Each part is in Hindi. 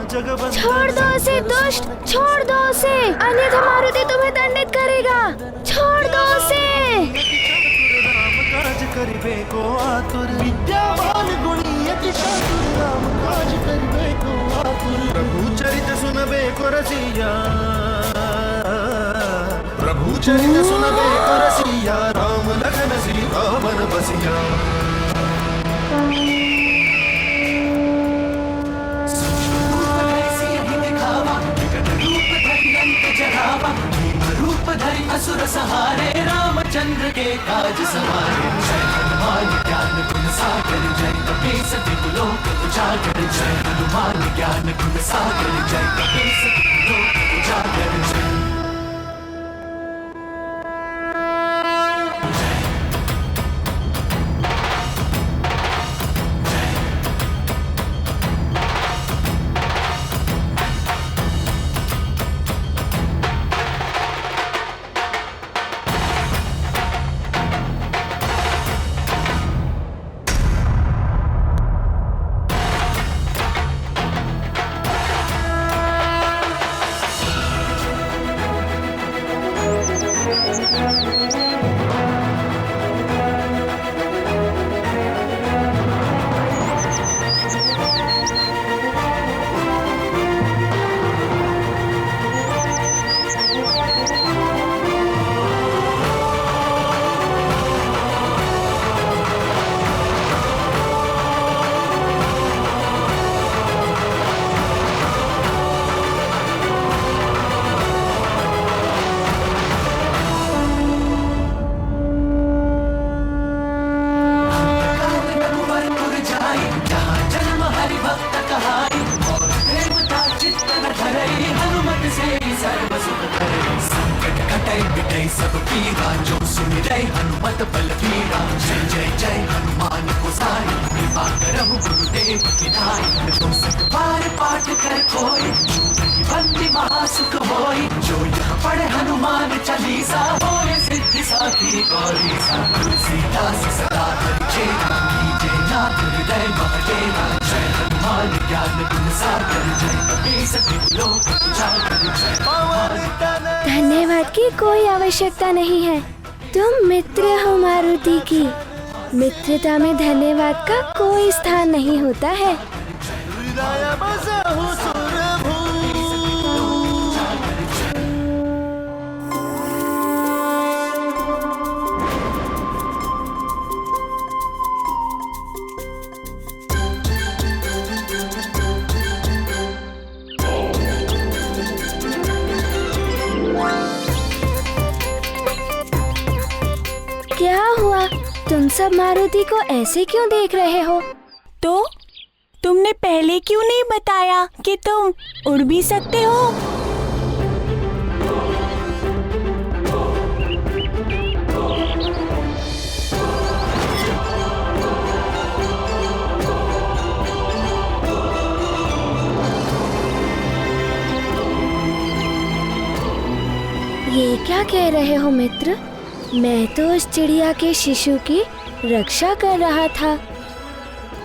छोड़ दो उसे दुष्ट, छोड़ दो उसे, अन्यथा मारुति तुम्हें दंडित करेगा। छोड़ दो उसे। प्रभु चरित सुनबे को रसिया, प्रभु चरित सुनबे को रसिया, राम लखन सीता वन बसिया। रूप धरि असुर सहारे, रामचंद्र के काज सवारे। जय हनुमान ज्ञान गुण सागर, जय कपीस तिहु लोक उजागर। जय हनुमान ज्ञान गुण सागर, जय कपीस तिहु लोक उजागर। जय सब पीरा, जो सुमिरै हनुमत बल बीरा। जय जय जय हनुमान गोसाई, कृपा करहु गुरुदेव की नाई। तो सत बार पाठ कर कोई, बंदी महासुख होई। जो यह पढ़े हनुमान चालीसा, होए सिद्धि साखी गौरीसा। तुलसीदास सदा हरिचेरा, कीजे नाथ हृदय महडेरा। जय हनुमान ज्ञान गुण सागर, जय कपीस तिहु लोक उजागर। जय धन्यवाद की कोई आवश्यकता नहीं है। तुम मित्र हो मारुति की। मित्रता में धन्यवाद का कोई स्थान नहीं होता है। क्या हुआ? तुम सब मारुति को ऐसे क्यों देख रहे हो? तो तुमने पहले क्यों नहीं बताया कि तुम उड़ भी सकते हो? ये क्या कह रहे हो मित्र? मैं तो उस चिड़िया के शिशु की रक्षा कर रहा था।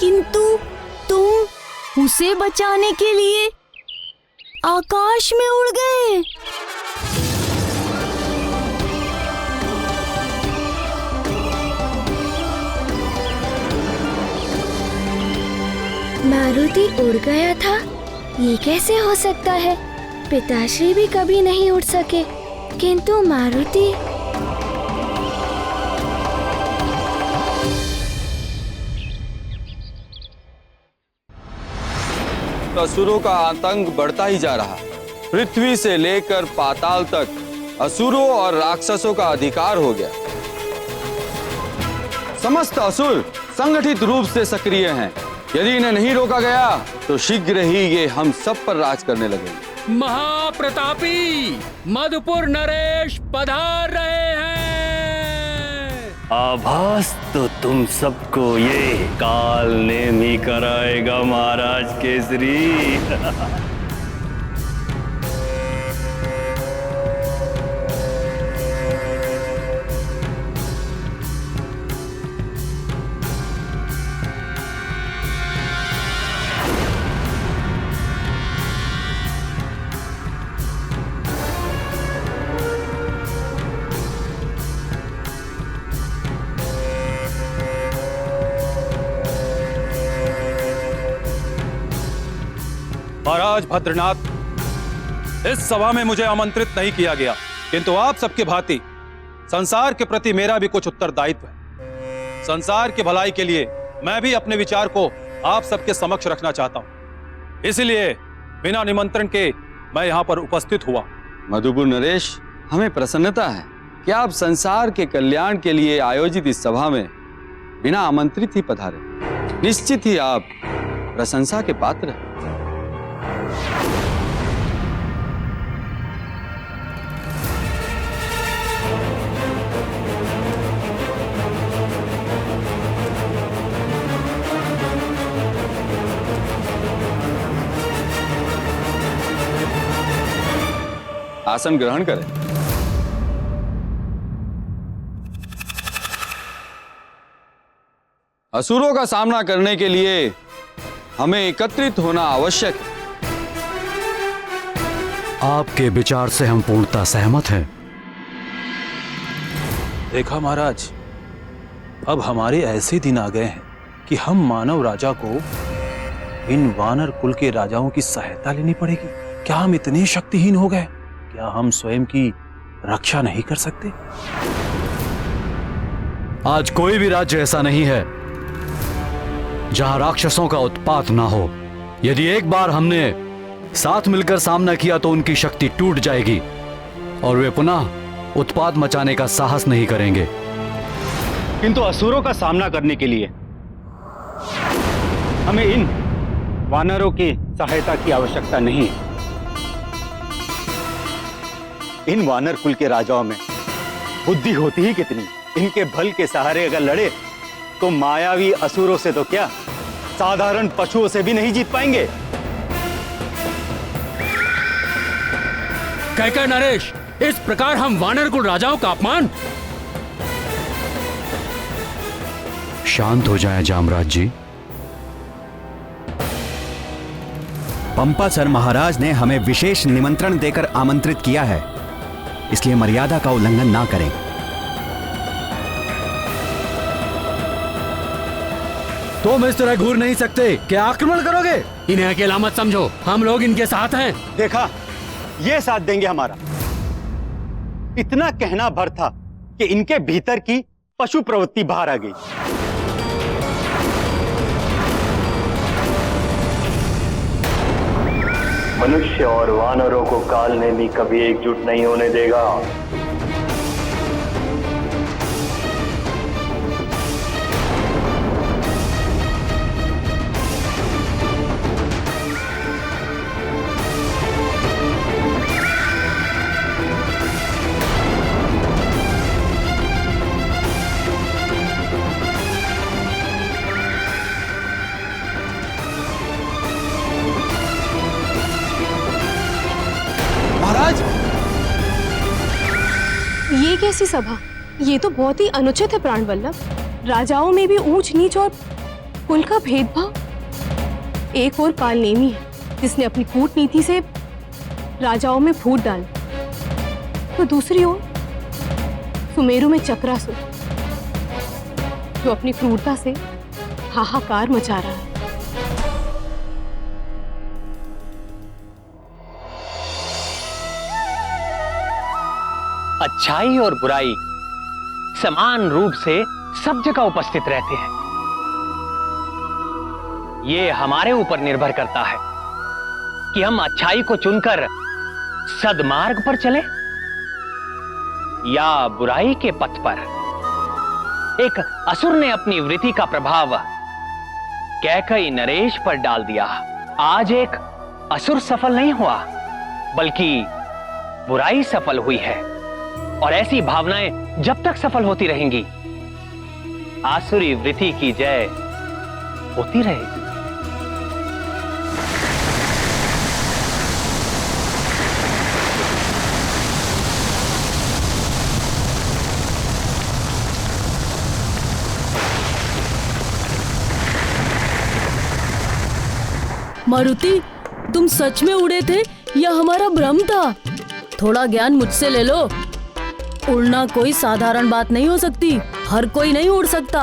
किंतु तुम उसे बचाने के लिए आकाश में उड़ गए। मारुति उड़ गया था? ये कैसे हो सकता है? पिताश्री भी कभी नहीं उड़ सके, किंतु मारुति। असुरों का आतंक बढ़ता ही जा रहा। पृथ्वी से लेकर पाताल तक असुरों और राक्षसों का अधिकार हो गया। समस्त असुर संगठित रूप से सक्रिय हैं। यदि इन्हें नहीं रोका गया तो शीघ्र ही ये हम सब पर राज करने लगेंगे। महाप्रतापी मधुपुर नरेश पधार रहे हैं। आभास तो तुम सबको ये काल नेम ही कराएगा महाराज केसरी। महाराज भद्रनाथ, इस सभा में मुझे आमंत्रित नहीं किया गया, किंतु आप सबके भांति संसार के प्रति मेरा भी कुछ उत्तरदायित्व है। संसार की भलाई के लिए मैं भी अपने विचार को आप सबके समक्ष रखना चाहता हूं, इसलिए बिना निमंत्रण के मैं यहाँ पर उपस्थित हुआ। मधुपुर नरेश, हमें प्रसन्नता है कि आप संसार के कल्याण के लिए आयोजित इस सभा में बिना आमंत्रित ही पधारे। निश्चित ही आप प्रशंसा के पात्र हैं। आसन ग्रहण करें। असुरों का सामना करने के लिए हमें एकत्रित होना आवश्यक है। आपके विचार से हम पूर्णतः सहमत हैं। देखा महाराज, अब हमारे ऐसे दिन आ गए हैं कि हम मानव राजा को इन वानर कुल के राजाओं की सहायता लेनी पड़ेगी। क्या हम इतने शक्तिहीन हो गए? क्या हम स्वयं की रक्षा नहीं कर सकते? आज कोई भी राज्य ऐसा नहीं है जहां राक्षसों का उत्पात ना हो। यदि एक बार हमने साथ मिलकर सामना किया तो उनकी शक्ति टूट जाएगी और वे पुनः उत्पात मचाने का साहस नहीं करेंगे। किंतु असुरों का सामना करने के लिए हमें इन वानरों की सहायता की आवश्यकता नहीं है। इन वानर कुल के राजाओं में बुद्धि होती ही कितनी। इनके बल के सहारे अगर लड़े तो मायावी असुरों से तो क्या, साधारण पशुओं से भी नहीं जीत पाएंगे। कहकर नरेश, इस प्रकार हम वानर कुल राजाओं का अपमान। शांत हो जाएं जामराज जी। पंपासर महाराज ने हमें विशेष निमंत्रण देकर आमंत्रित किया है, इसलिए मर्यादा का उल्लंघन ना करें। तुम इस तरह घूर नहीं सकते। क्या आक्रमण करोगे? इन्हें अकेला मत समझो, हम लोग इनके साथ हैं। देखा, ये साथ देंगे हमारा। इतना कहना भर था कि इनके भीतर की पशु प्रवृत्ति बाहर आ गई। मनुष्य और वानरों को काल ने भी कभी एकजुट नहीं होने देगा। ये कैसी सभा? ये तो बहुत ही अनुचित है प्राणवल्लभ। राजाओं में भी ऊंच नीच और कुल का भेदभाव। एक और कालनेमी है जिसने अपनी कूटनीति से राजाओं में फूट डाली, तो दूसरी ओर सुमेरु में चक्रासुर जो अपनी क्रूरता से हाहाकार मचा रहा है। अच्छाई और बुराई समान रूप से सब जगह उपस्थित रहते हैं। ये हमारे ऊपर निर्भर करता है कि हम अच्छाई को चुनकर सद्मार्ग पर चले या बुराई के पथ पर। एक असुर ने अपनी वृत्ति का प्रभाव कैकई नरेश पर डाल दिया। आज एक असुर सफल नहीं हुआ, बल्कि बुराई सफल हुई है, और ऐसी भावनाएं जब तक सफल होती रहेंगी, आसुरी वृत्ति की जय होती रहेगी। मारुति, तुम सच में उड़े थे या हमारा भ्रम था? थोड़ा ज्ञान मुझसे ले लो। उड़ना कोई साधारण बात नहीं हो सकती, हर कोई नहीं उड़ सकता।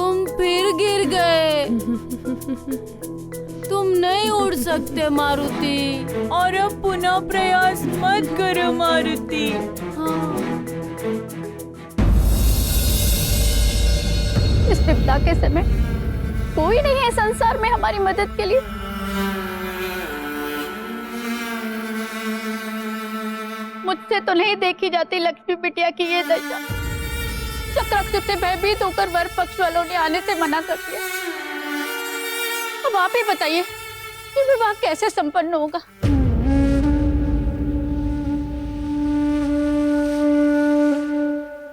फिर गिर गए। तुम नहीं उड़ सकते मारुति। और अब पुनः प्रयास मत करो मारुति। इस विपदा के समय कोई नहीं है संसार में हमारी मदद के लिए। मुझसे तो नहीं देखी जाती लक्ष्मी बिटिया की ये दशा। चक्रक्षुप से भयभीत होकर वर पक्ष वालों ने आने से मना कर दिया। अब आप ही बताइए कि विवाह कैसे संपन्न होगा।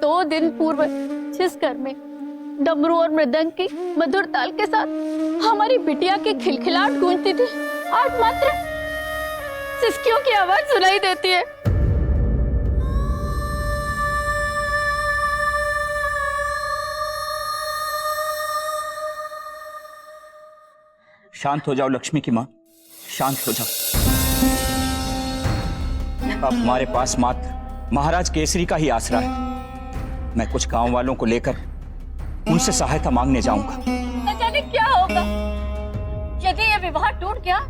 2 दिन पूर्व जिस घर में डमरू और मृदंग की मधुर ताल के साथ हमारी बिटिया की खिलखिलाहट गूंजती थी, आज मात्र सिसकियों की आवाज सुनाई देती है। शांत हो जाओ लक्ष्मी की माँ, शांत हो जाओ। अब हमारे पास मात्र महाराज केसरी का ही आसरा है। मैं कुछ गांव वालों को लेकर उनसे सहायता मांगने जाऊंगा। न जाने क्या होगा। यदि ये विवाह टूट गया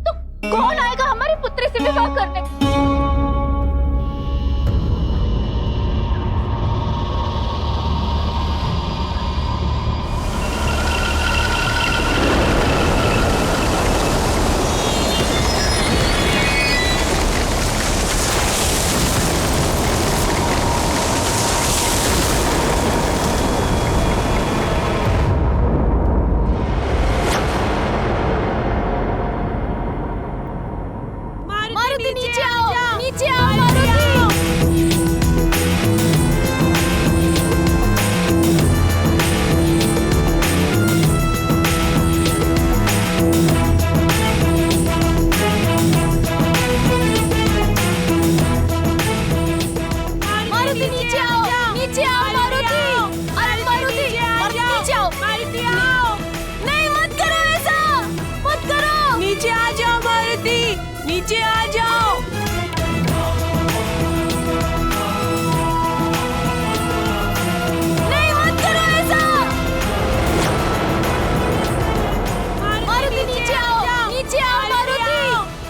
तो कौन आएगा हमारी पुत्री से विवाह करने? नीचे आ जाओ। नहीं मत करो ऐसा। मारुति नीचे आओ, नीचे आओ मारुति।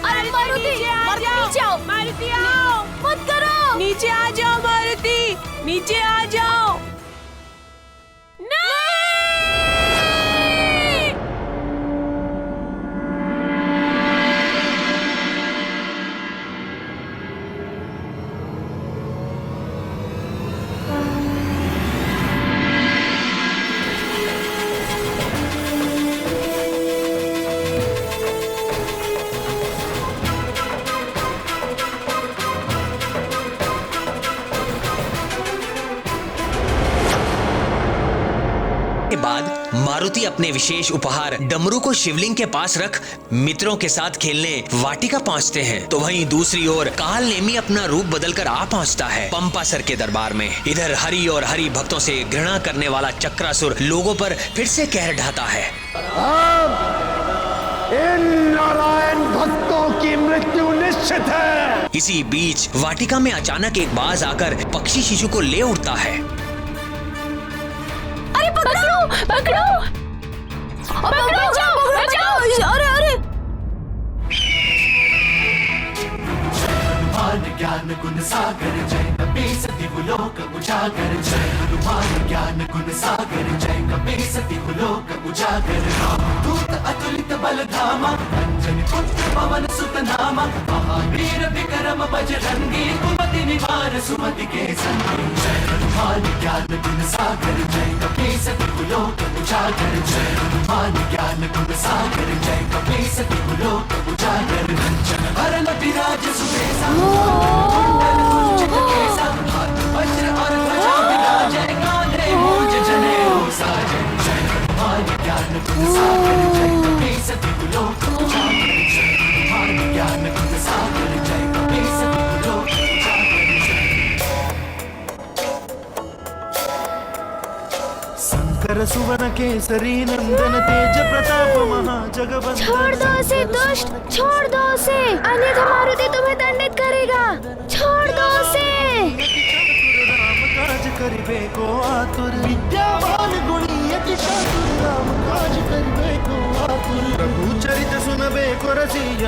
अरे मारुति, नीचे आओ, मारुति आओ। मत करो। नीचे आ जाओ मारुति, नीचे आ जाओ। के बाद मारुति अपने विशेष उपहार डमरू को शिवलिंग के पास रख मित्रों के साथ खेलने वाटिका पहुंचते हैं। तो वहीं दूसरी ओर काल नेमी अपना रूप बदलकर आ पहुंचता है पंपासर के दरबार में। इधर हरि और हरि भक्तों से घृणा करने वाला चक्रासुर लोगों पर फिर से कहर ढाता है। इन नारायण भक्तों की मृत्यु निश्चित है। इसी बीच वाटिका में अचानक एक बाज आकर पक्षी शिशु को ले उड़ता है। अरे पकड़ो, पकड़ो, बचाओ, बचाओ। अरे अरे हनुमान ज्ञान गुण सागर जय कपीसति लोक उजागर। जय हनुमान ज्ञान गुण सागर जय कपीसति लोक उजागर। दूत अतुलित बल धामा अंजनी पुत्र पवन सुत नामा। महावीर विक्रम बजरंगी कुमति निवार सुमति के संगी। जय हनुमान ज्ञान गुण सागर जय कपीसति लोक उजागर। जय हनुमान ज्ञान गुण सागर जय कपीसति लोक उजागर। हरण विराज सुबेसा कुंडल कुंचित केसा। हाथ वज्र और ध्वजा विराजे कांधे मूंज जनेऊ साजे। जय हनुमान ज्ञान गुण सागर जय कपीसति लोक उजागर। जय हनुमान ज्ञान गुण सागर जय कपीसति लोक शंकर सुवन केसरी नंदन तेज प्रताप महाजगवंदन। छोड़ दो उसे दुष्ट, छोड़ दो उसे, अन्यथा मारुति तुम्हें दंडित करेगा। छोड़ दो उसे। राम काज करिबे को आतुर। विद्यावान गुणी अति चातुर। ಬೇಕು ರಸಿಯ